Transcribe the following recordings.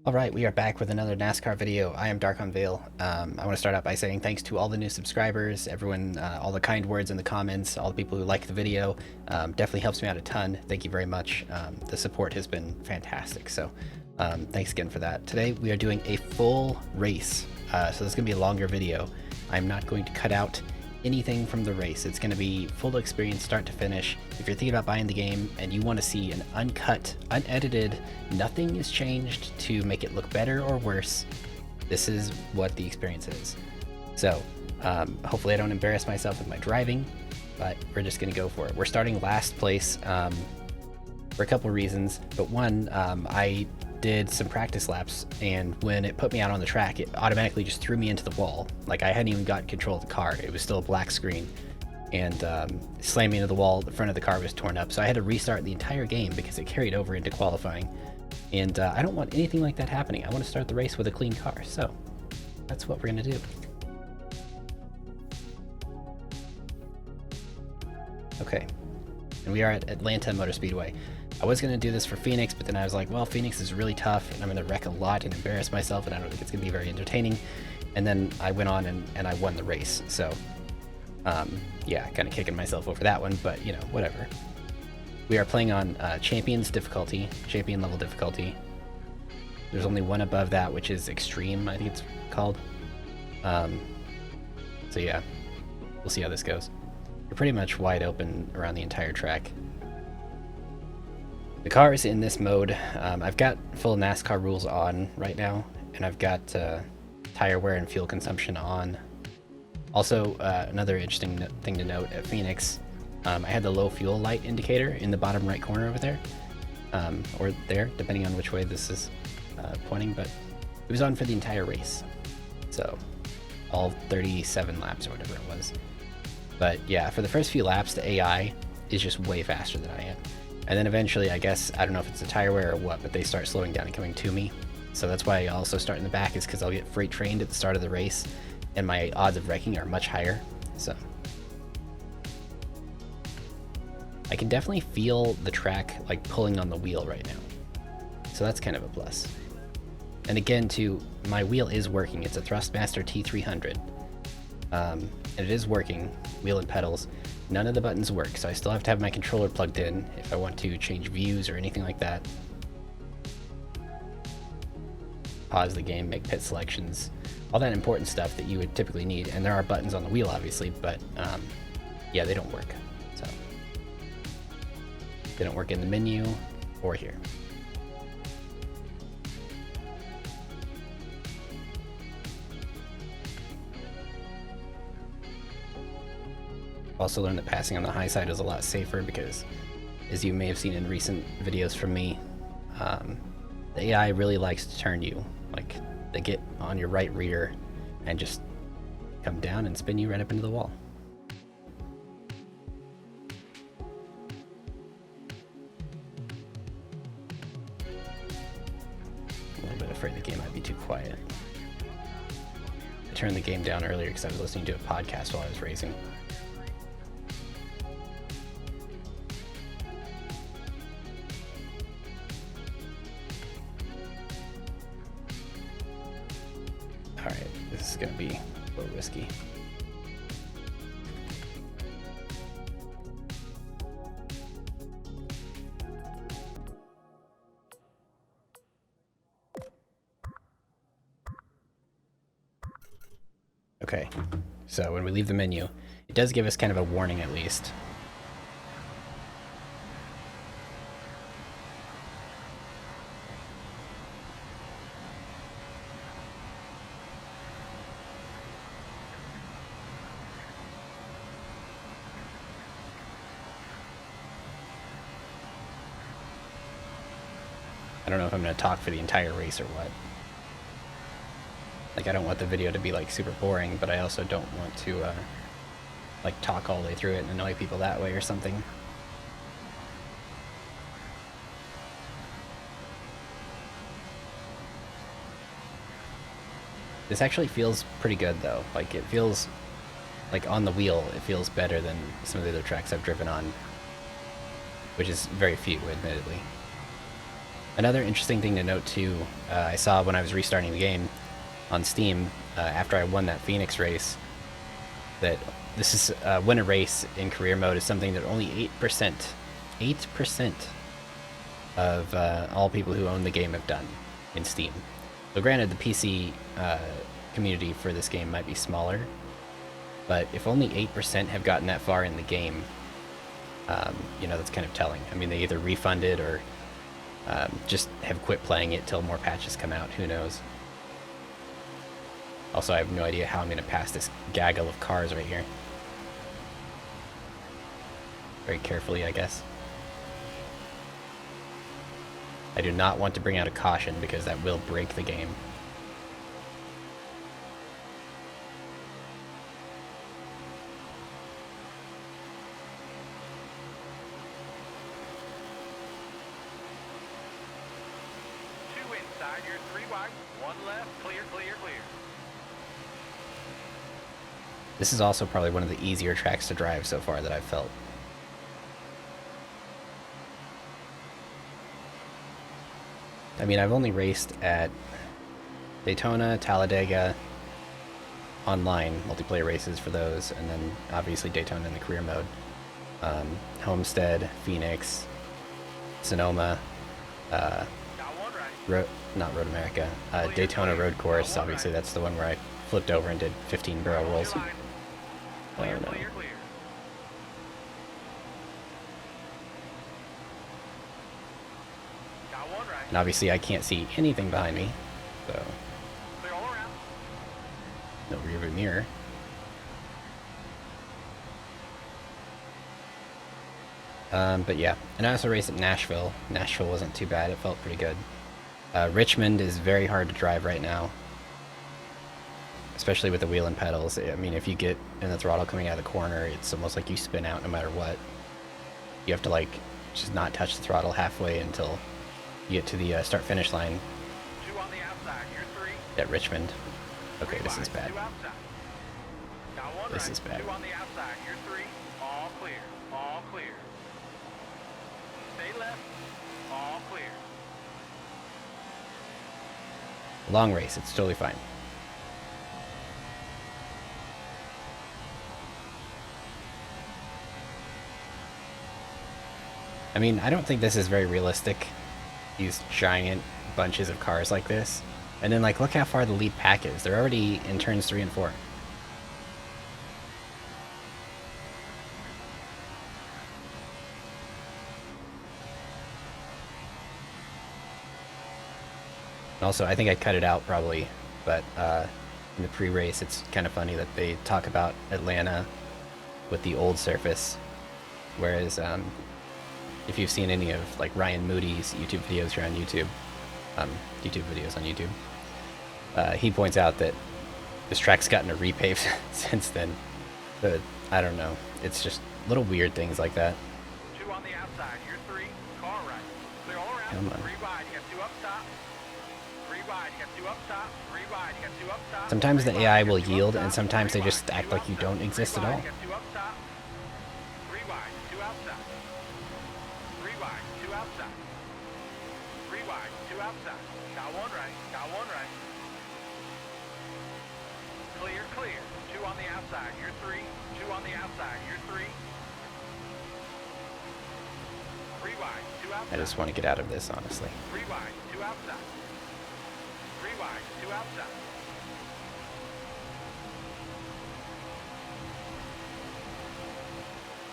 Alright, we are back with another NASCAR video. I am Dark on Veil. I want to start out by saying thanks to all the new subscribers, everyone, all the kind words in the comments, all the people who like the video. Definitely helps me out a ton. Thank you very much. The support has been fantastic, so thanks again for that. Today we are doing a full race, so this is going to be a longer video. I'm not going to cut out anything from the race. It's going to be full experience start to finish. If you're thinking about buying the game and you want to see an uncut, unedited, nothing is changed to make it look better or worse, this is what the experience is. So hopefully I don't embarrass myself with my driving, but we're just going to go for it. We're starting last place for a couple reasons, but one, I did some practice laps, and when it put me out on the track, it automatically just threw me into the wall. Like, I hadn't even got control of the car. It was still a black screen, and slammed me into the wall. The front of the car was torn up, so I had to restart the entire game because it carried over into qualifying. And I don't want anything like that happening. I want to start the race with a clean car, so that's what we're gonna do. Okay, and we are at Atlanta Motor Speedway. I was going to do this for Phoenix, but then I was like, well, Phoenix is really tough, and I'm going to wreck a lot and embarrass myself, and I don't think it's going to be very entertaining. And then I went on and I won the race, so yeah, kind of kicking myself over that one, but you know, whatever. We are playing on Champions difficulty, Champion level difficulty. There's only one above that, which is Extreme, I think it's called. So yeah, we'll see how this goes. We're pretty much wide open around the entire track. The car is in this mode. I've got full NASCAR rules on right now, and I've got tire wear and fuel consumption on. Also, another interesting thing to note at Phoenix, I had the low fuel light indicator in the bottom right corner over there, or there, depending on which way this is pointing, but it was on for the entire race. So, all 37 laps or whatever it was. But yeah, for the first few laps, the AI is just way faster than I am. And then eventually, I guess, I don't know if it's the tire wear or what, but they start slowing down and coming to me. So that's why I also start in the back, is because I'll get freight trained at the start of the race, and my odds of wrecking are much higher. So I can definitely feel the track like pulling on the wheel right now. So that's kind of a plus. And again, too, my wheel is working. It's a Thrustmaster T300. And it is working, wheel and pedals. None of the buttons work, so I still have to have my controller plugged in if I want to change views or anything like that. Pause the game, make pit selections, all that important stuff that you would typically need. And there are buttons on the wheel, obviously, but yeah, they don't work. So they don't work in the menu or here. Also learned that passing on the high side is a lot safer because, as you may have seen in recent videos from me, the AI really likes to turn you. Like, they get on your right rear and just come down and spin you right up into the wall. A little bit afraid the game might be too quiet. I turned the game down earlier because I was listening to a podcast while I was racing. Alright, this is going to be a little risky. Okay, so when we leave the menu, it does give us kind of a warning at least. I don't know if I'm going to talk for the entire race or what. Like, I don't want the video to be, like, super boring, but I also don't want to, like, talk all the way through it and annoy people that way or something. This actually feels pretty good, though. Like, it feels, like, on the wheel, it feels better than some of the other tracks I've driven on, which is very few, admittedly. Another interesting thing to note too, I saw when I was restarting the game on Steam after I won that Phoenix race, that this is win a race in career mode is something that only 8% of all people who own the game have done in Steam. So granted, the PC community for this game might be smaller, but if only 8% have gotten that far in the game, you know, that's kind of telling. I mean, they either refunded or just have quit playing it till more patches come out. Who knows? Also, I have no idea how I'm going to pass this gaggle of cars right here. Very carefully, I guess. I do not want to bring out a caution because that will break the game. This is also probably one of the easier tracks to drive so far that I've felt. I mean, I've only raced at Daytona, Talladega, online multiplayer races for those, and then obviously Daytona in the career mode. Homestead, Phoenix, Sonoma, not Road America, Daytona Road Course. Obviously, that's the one where I flipped over and did 15 barrel rolls. Clear, clear, clear. Got one right. And obviously, I can't see anything behind me, so Clear all around. no rear view mirror. But yeah, and I also raced at Nashville. Nashville wasn't too bad; it felt pretty good. Richmond is very hard to drive right now, especially with the wheel and pedals. I mean, if you get in the throttle coming out of the corner, it's almost like you spin out no matter what. You have to like just not touch the throttle halfway until you get to the start-finish line. 2 on the outside. You're 3. At Richmond. Okay, this is bad. 2 outside. Got one This right. is bad. 2 on the outside. You're 3. All clear. All clear. Stay left. All clear. Long race, it's totally fine. I mean, I don't think this is very realistic, these giant bunches of cars like this. And then, like, look how far the lead pack is. They're already in turns 3 and 4. Also, I think I cut it out probably, but in the pre-race, it's kind of funny that they talk about Atlanta with the old surface, whereas if you've seen any of like Ryan Moody's YouTube videos here on YouTube, he points out that this track's gotten a repave since then. But I don't know, it's just little weird things like that. 2 on the outside. You're 3. Car right. Clear all around. Come on. 3 wide. You got 2 up top. 3 wide. You got 2 up top. 3 wide. You got 2 up top. Sometimes the 3 wide, AI you got will 2 up yield, top. and sometimes 3 they just wide, act 2 like you outside. don't exist 3 at all. wide, You got 2 up top. 3 wide. 2 outside. 3 wide. 2 outside. 3 wide. 2 outside. Got one right. Got one right. Clear, clear. 2 on the outside. You're 3. 2 on the outside. You're 3. 3 wide. 2 outside. I just want to get out of this, honestly. 3 wide. 2 outside. 3 wide. 2 outside.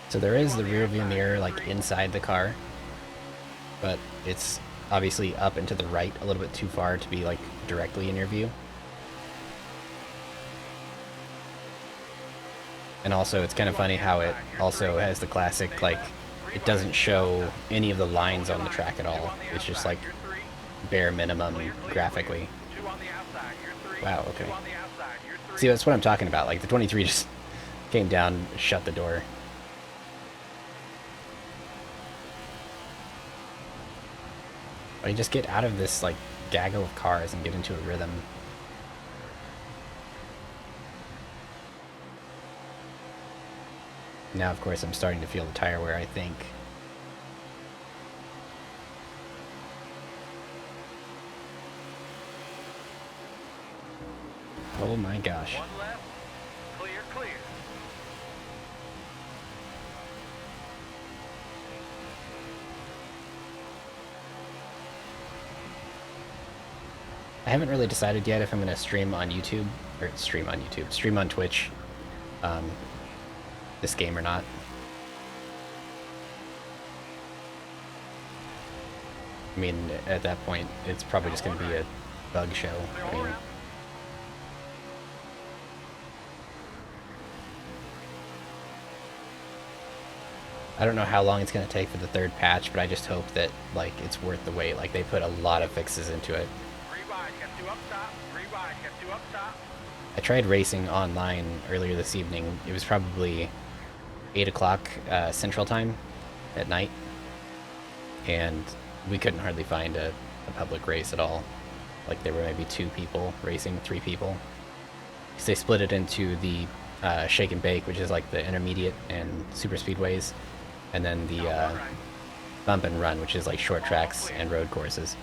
So there is the rear view mirror like inside the car, but it's obviously up and to the right a little bit too far to be like directly in your view. And also it's kind of funny how it also has the classic, like, it doesn't show any of the lines on the track at all. It's just like bare minimum graphically. 2 on the outside. You're 3. Wow, okay. 2 on the outside. You're 3. See, that's what I'm talking about. Like the 23 just came down, shut the door. Or you just get out of this like gaggle of cars and get into a rhythm. Now, of course, I'm starting to feel the tire wear, I think. Oh my gosh. One left. Clear, clear. I haven't really decided yet if I'm going to stream on YouTube, or stream on Twitch, this game or not. I mean, at that point, it's probably just going to be a bug show. I mean, I don't know how long it's going to take for the third patch, but I just hope that, like, it's worth the wait. Like, they put a lot of fixes into it. I tried racing online earlier this evening. It was probably 8 o'clock Central Time at night, and we couldn't hardly find a public race at all. Like, there were maybe 2 people racing, 3 people. Because they split it into the Shake and Bake, which is like the intermediate and super speedways, and then the Bump and Run, which is like short tracks and road courses.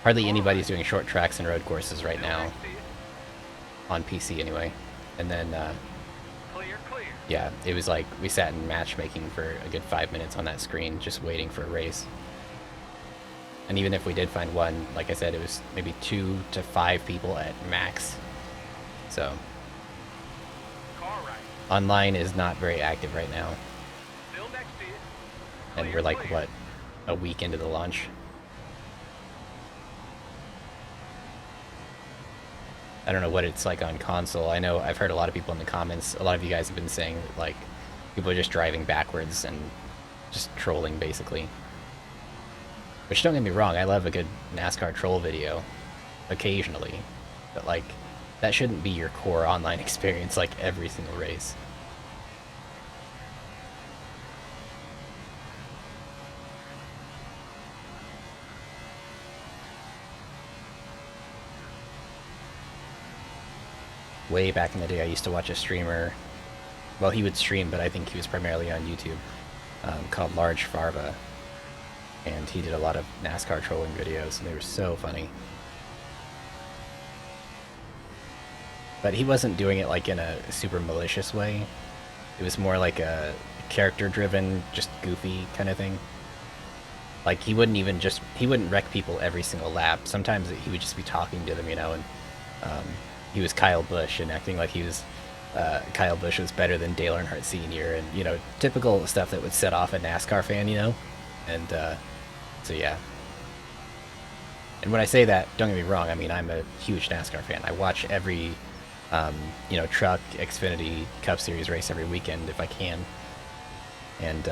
Hardly anybody's doing short tracks and road courses right now, on PC anyway. And then, yeah, it was like we sat in matchmaking for a good 5 minutes on that screen, just waiting for a race. And even if we did find one, like I said, it was maybe 2 to 5 people at max. So, online is not very active right now. And we're like, what, a week into the launch? I don't know what it's like on console. I know I've heard a lot of people in the comments, a lot of you guys have been saying that, like, people are just driving backwards and just trolling, basically. Which, don't get me wrong, I love a good NASCAR troll video, occasionally. But, like, that shouldn't be your core online experience, like, every single race. Way back in the day, I used to watch a streamer. Well, he would stream, but I think he was primarily on YouTube, called Large Farva. And he did a lot of NASCAR trolling videos, and they were so funny. But he wasn't doing it like in a super malicious way. It was more like a character-driven, just goofy kind of thing. Like, he wouldn't wreck people every single lap. Sometimes he would just be talking to them, you know, and he was Kyle Busch and acting like he was Kyle Busch was better than Dale Earnhardt Sr. and, you know, typical stuff that would set off a NASCAR fan, you know? And so yeah. And when I say that, don't get me wrong, I mean, I'm a huge NASCAR fan. I watch every you know, truck, Xfinity, Cup Series race every weekend if I can, and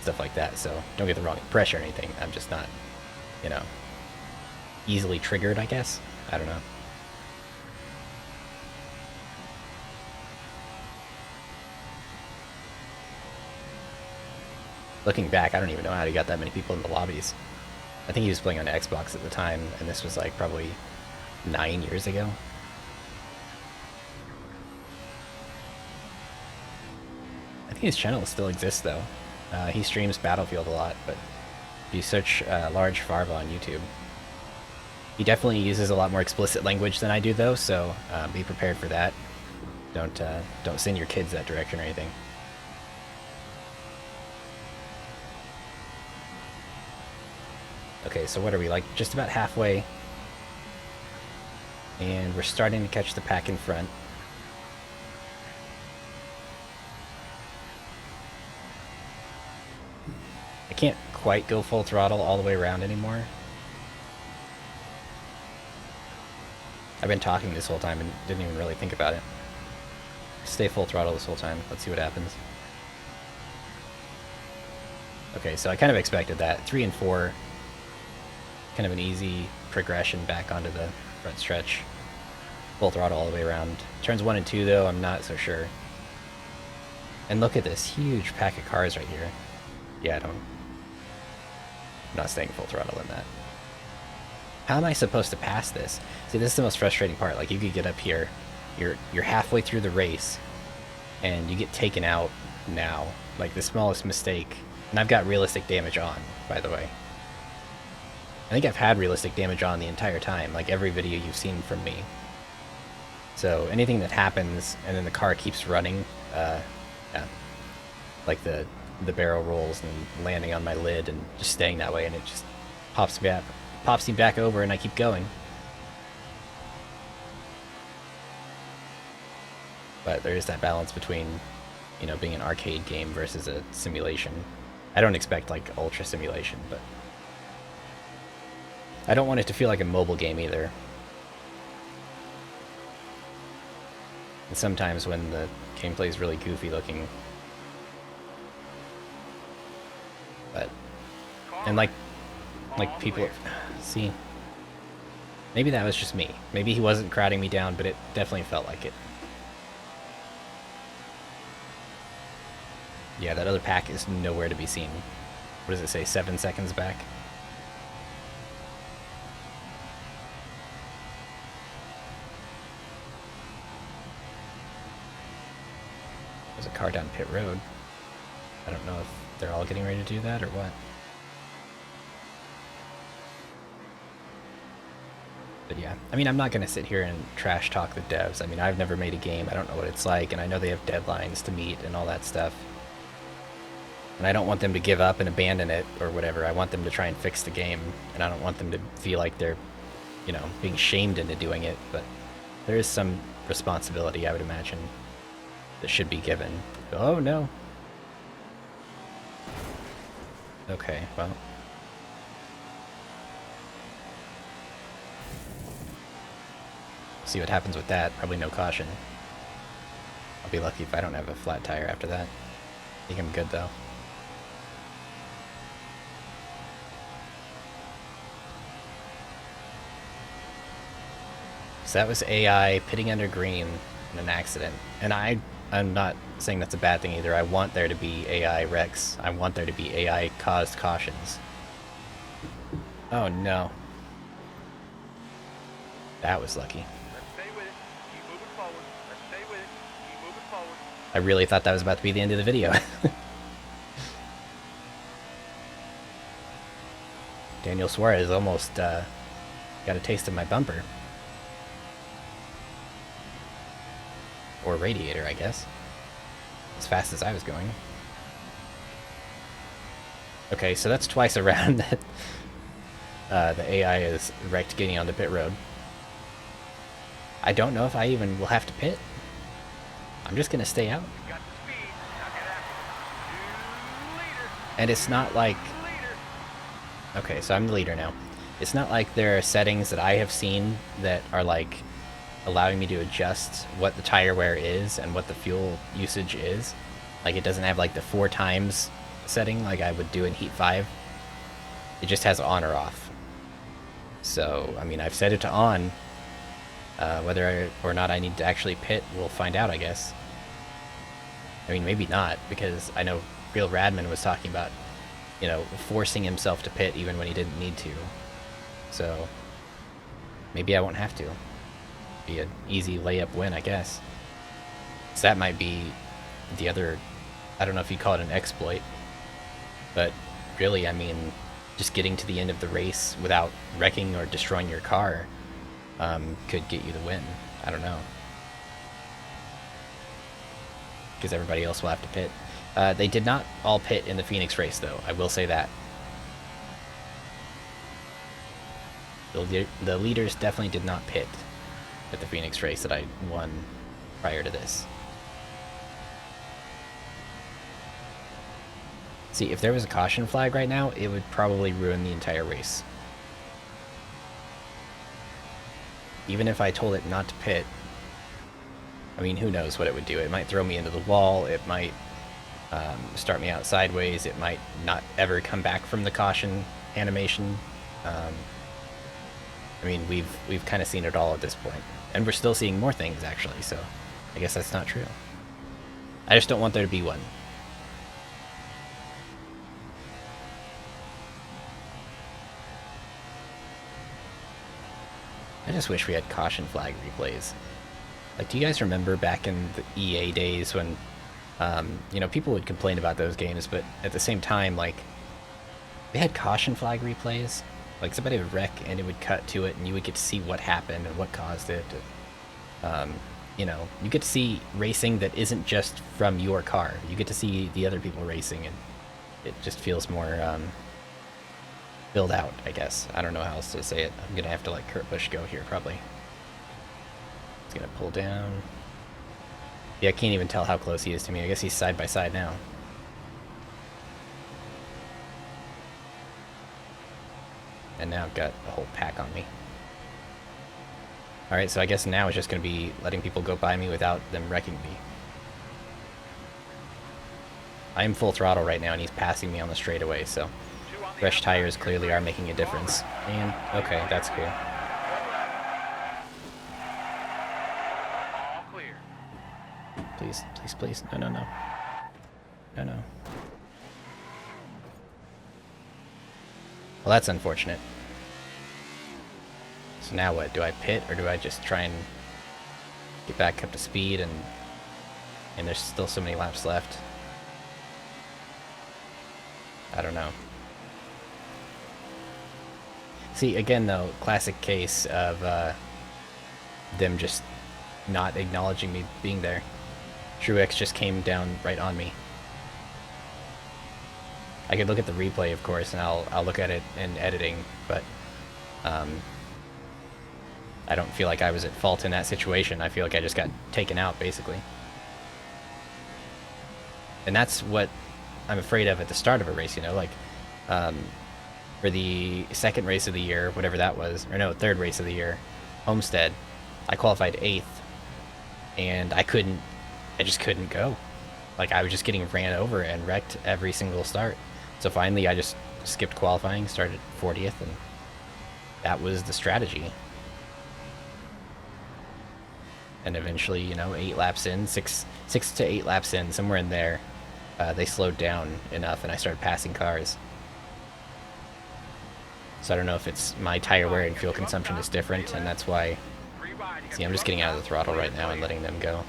stuff like that. So don't get the wrong impression or anything. I'm just not, you know, easily triggered, I guess. I don't know. Looking back, I don't even know how he got that many people in the lobbies. I think he was playing on Xbox at the time, and this was like probably 9 years ago. I think his channel still exists though. He streams Battlefield a lot, but if you search Large Farva on YouTube, he definitely uses a lot more explicit language than I do though, so be prepared for that. Don't send your kids that direction or anything. Okay, so what are we, like, just about halfway? And we're starting to catch the pack in front. I can't quite go full throttle all the way around anymore. I've been talking this whole time and didn't even really think about it. Stay full throttle this whole time. Let's see what happens. Okay, so I kind of expected that. 3 and 4. Kind of an easy progression back onto the front stretch. Full throttle all the way around. Turns 1 and 2 though, I'm not so sure. And look at this huge pack of cars right here. Yeah, I'm not staying full throttle in that. How am I supposed to pass this? See, this is the most frustrating part. Like, you could get up here, you're halfway through the race, and you get taken out now. Like, the smallest mistake. And I've got realistic damage on, by the way. I think I've had realistic damage on the entire time, like every video you've seen from me. So anything that happens and then the car keeps running, yeah, like the barrel rolls and landing on my lid and just staying that way, and it just pops me back over, and I keep going. But there is that balance between, you know, being an arcade game versus a simulation. I don't expect like ultra simulation, but I don't want it to feel like a mobile game either. And sometimes when the gameplay is really goofy looking, but and like people see, maybe that was just me. Maybe he wasn't crowding me down, but it definitely felt like it. Yeah, that other pack is nowhere to be seen. What does it say? 7 seconds back? There's a car down pit road. I don't know if they're all getting ready to do that or what. But yeah, I mean, I'm not going to sit here and trash talk the devs. I mean, I've never made a game. I don't know what it's like, and I know they have deadlines to meet and all that stuff. And I don't want them to give up and abandon it or whatever. I want them to try and fix the game, and I don't want them to feel like they're, you know, being shamed into doing it. But there is some responsibility, I would imagine, that should be given. Oh, no. Okay, well. See what happens with that. Probably no caution. I'll be lucky if I don't have a flat tire after that. I think I'm good, though. So that was AI pitting under green in an accident. And I'm not saying that's a bad thing either. I want there to be AI wrecks. I want there to be AI caused cautions. Oh no. That was lucky. Let's stay with it. Keep moving forward. Let's stay with it. Keep moving forward. I really thought that was about to be the end of the video. Daniel Suarez almost got a taste of my bumper. Or radiator, I guess. As fast as I was going. Okay, so that's twice around that the AI is wrecked getting onto pit road. I don't know if I even will have to pit. I'm just gonna stay out. Got the speed. Now get after it. Leader. And it's not like... Leader. Okay, so I'm the leader now. It's not like there are settings that I have seen that are like allowing me to adjust what the tire wear is and what the fuel usage is. Like it doesn't have like the 4 times setting like I would do in Heat 5. It just has on or off. So, I mean, I've set it to on. Whether or not I need to actually pit, we'll find out, I guess. I mean, maybe not, because I know Real Radman was talking about, you know, forcing himself to pit even when he didn't need to. So, maybe I won't have to. Be an easy layup win, I guess. So that might be the other, I don't know if you'd call it an exploit, but really, I mean, just getting to the end of the race without wrecking or destroying your car could get you the win. I don't know. Because everybody else will have to pit. They did not all pit in the Phoenix race, though. I will say that. The leaders definitely did not pit at the Phoenix race that I won prior to this. See, if there was a caution flag right now, it would probably ruin the entire race. Even if I told it not to pit, I mean, who knows what it would do. It might throw me into the wall, it might start me out sideways, it might not ever come back from the caution animation. I mean, we've kind of seen it all at this point. And we're still seeing more things, actually, so I guess that's not true. I just don't want there to be one. I just wish we had caution flag replays. Like, do you guys remember back in the EA days when, you know, people would complain about those games, but at the same time, like, they had caution flag replays? Like, somebody would wreck and it would cut to it and you would get to see what happened and what caused it. You know, you get to see racing that isn't just from your car. You get to see the other people racing, and it just feels more filled out, I guess. I don't know how else to say it. I'm gonna have to let Kurt Busch go here, probably. He's gonna pull down. Yeah, I can't even tell how close he is to me. I guess he's side by side now. And now I've got a whole pack on me. Alright, so I guess now it's just going to be letting people go by me without them wrecking me. I am full throttle right now, and he's passing me on the straightaway, so fresh tires clearly are making a difference. And, okay, that's cool. All clear. Please, please, please. No, no, no. No, no. Well, that's unfortunate. So now what? Do I pit, or do I just try and get back up to speed? And there's still so many laps left. I don't know. See, again though, classic case of them just not acknowledging me being there. Truex just came down right on me. I could look at the replay, of course, and I'll look at it in editing, but I don't feel like I was at fault in that situation. I feel like I just got taken out, basically. And that's what I'm afraid of at the start of a race, you know, like, for the second race of the year, whatever that was, or no, third race of the year, Homestead, I qualified 8th, and I just couldn't go. Like, I was just getting ran over and wrecked every single start. So finally, I just skipped qualifying, started 40th, and that was the strategy. And eventually, you know, 8 laps in, 6 to 8 laps in, somewhere in there, they slowed down enough, and I started passing cars. So I don't know if it's my tire wear and fuel consumption is different, and that's why. See, I'm just getting out of the throttle right now and letting them go.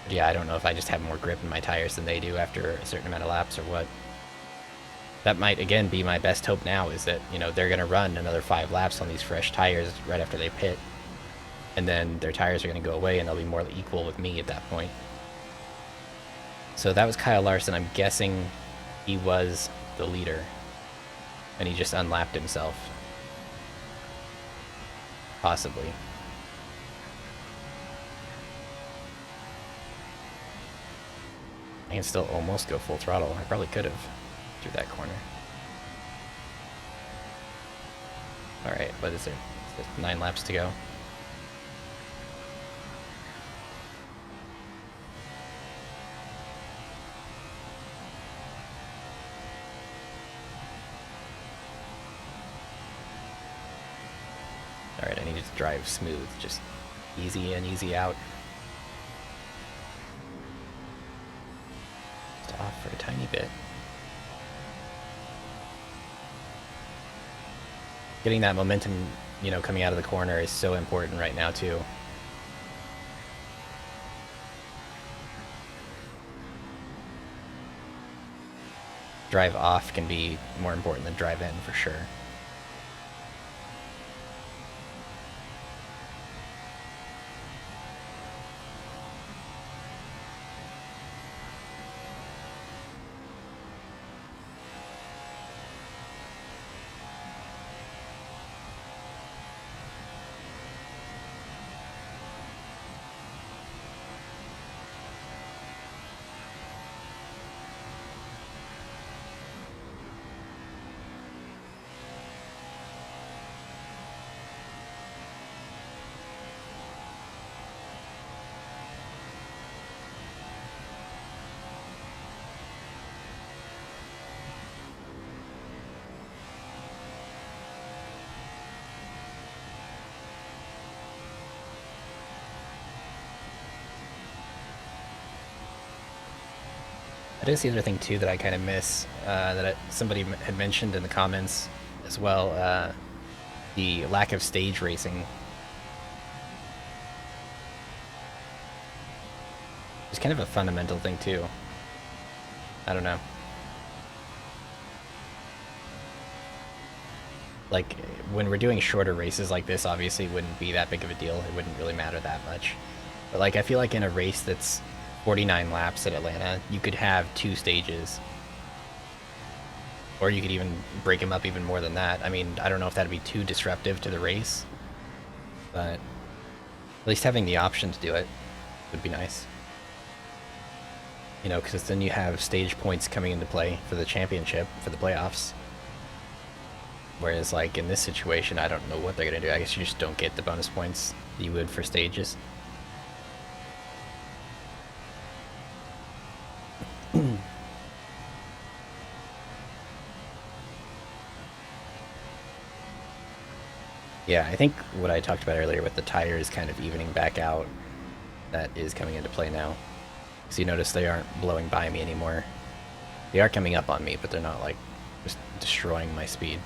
But yeah, I don't know if I just have more grip in my tires than they do after a certain amount of laps or what. That might, again, be my best hope now, is that, you know, they're going to run another 5 laps on these fresh tires right after they pit. And then their tires are going to go away, and they'll be more equal with me at that point. So that was Kyle Larson. I'm guessing he was the leader, and he just unlapped himself. Possibly. I can still almost go full throttle. I probably could have through that corner. Alright, what is there? 9 laps to go. Alright, I need to drive smooth, just easy in, easy out. Just off for a tiny bit. Getting that momentum, you know, coming out of the corner is so important right now, too. Drive off can be more important than drive in, for sure. That is the other thing, too, that I kind of miss, that somebody had mentioned in the comments as well, the lack of stage racing. It's kind of a fundamental thing, too. I don't know. like when we're doing shorter races like this, obviously it wouldn't be that big of a deal. It wouldn't really matter that much. But like I feel like in a race that's 49 laps at Atlanta, you could have 2 stages. Or you could even break them up even more than that. I mean, I don't know if that'd be too disruptive to the race, but at least having the option to do it would be nice. You know, because then you have stage points coming into play for the championship, for the playoffs. Whereas, like, in this situation, I don't know what they're going to do. I guess you just don't get the bonus points that you would for stages. Yeah, I think what I talked about earlier with the tires kind of evening back out, that is coming into play now. So you notice they aren't blowing by me anymore. They are coming up on me, but they're not like just destroying my speed.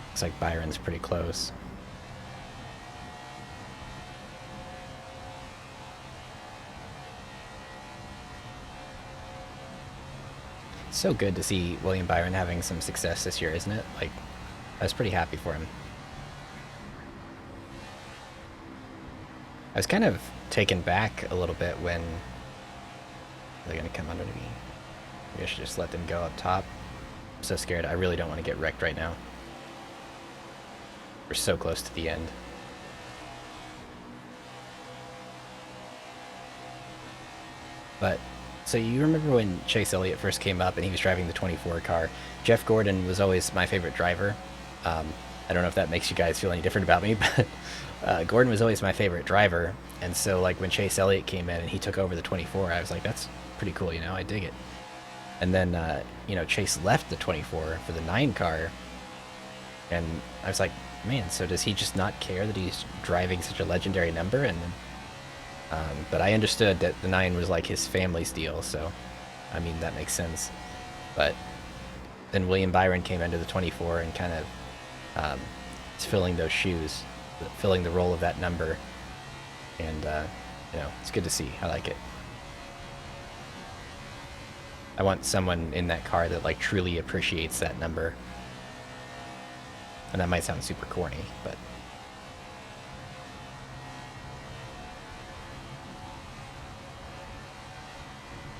Looks like Byron's pretty close. It's so good to see William Byron having some success this year, isn't it? Like, I was pretty happy for him. I was kind of taken back a little bit when they're gonna come under me. Maybe I should just let them go up top. I'm so scared. I really don't want to get wrecked right now. We're so close to the end. But, so you remember when Chase Elliott first came up and he was driving the 24 car? Jeff Gordon was always my favorite driver. I don't know if that makes you guys feel any different about me, but Gordon was always my favorite driver. And so, like, when Chase Elliott came in and he took over the 24, I was like, that's pretty cool, you know, I dig it. And then, you know, Chase left the 24 for the 9 car. And I was like, man, so does he just not care that he's driving such a legendary number? And but I understood that the 9 was like his family's deal, so I mean that makes sense. But then William Byron came into the 24 and kind of is filling those shoes, filling the role of that number, and you know, it's good to see. I like it. I want someone in that car that like truly appreciates that number. And that might sound super corny, but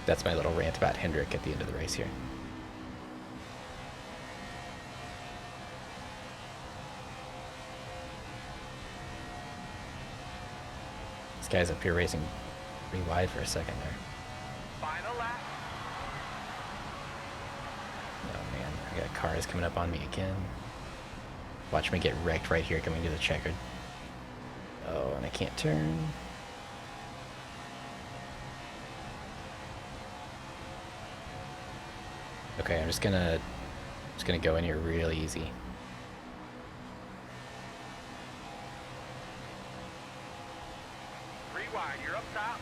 that's my little rant about Hendrick at the end of the race here. This guy's up here racing pretty wide for a second there. Final lap. Oh man, I got cars coming up on me again. Watch me get wrecked right here coming to the checkered. Oh, and I can't turn. Okay, I'm just gonna go in here real easy. Three wide, you're up top.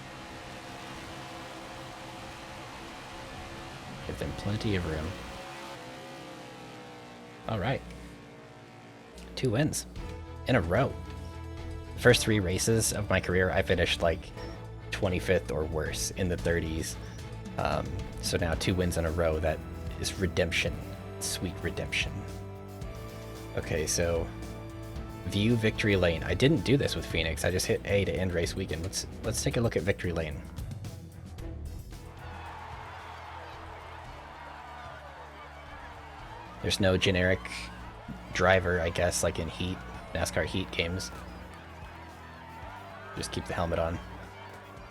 Give them plenty of room. All right. 2 wins in a row. The first 3 races of my career, I finished like 25th or worse, in the 30s. So now 2 wins in a row. That is redemption. Sweet redemption. Okay, so view victory lane. I didn't do this with Phoenix. I just hit A to end race weekend. Let's take a look at victory lane. There's no generic driver, I guess, like in Heat, NASCAR Heat games. Just keep the helmet on.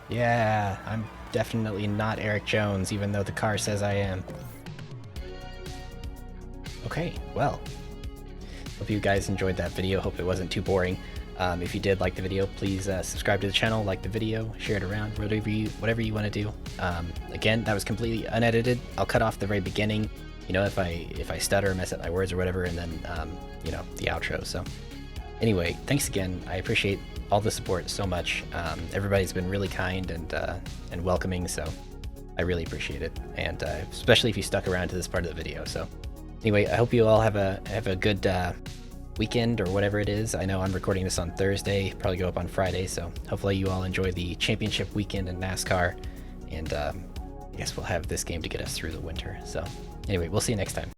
Yeah, I'm definitely not Eric Jones, even though the car says I am. Okay, well, hope you guys enjoyed that video. Hope it wasn't too boring. If you did like the video, please subscribe to the channel, like the video, share it around, whatever you want to do. Again, that was completely unedited. I'll cut off the very beginning, you know, if I stutter or mess up my words or whatever, and then you know, the outro. So anyway, thanks again. I appreciate all the support so much. Everybody's been really kind and welcoming, so I really appreciate it, and especially if you stuck around to this part of the video. So anyway, I hope you all have a good weekend or whatever it is. I know I'm recording this on Thursday, probably go up on Friday, so hopefully you all enjoy the championship weekend in NASCAR, and I guess we'll have this game to get us through the winter. So anyway, we'll see you next time.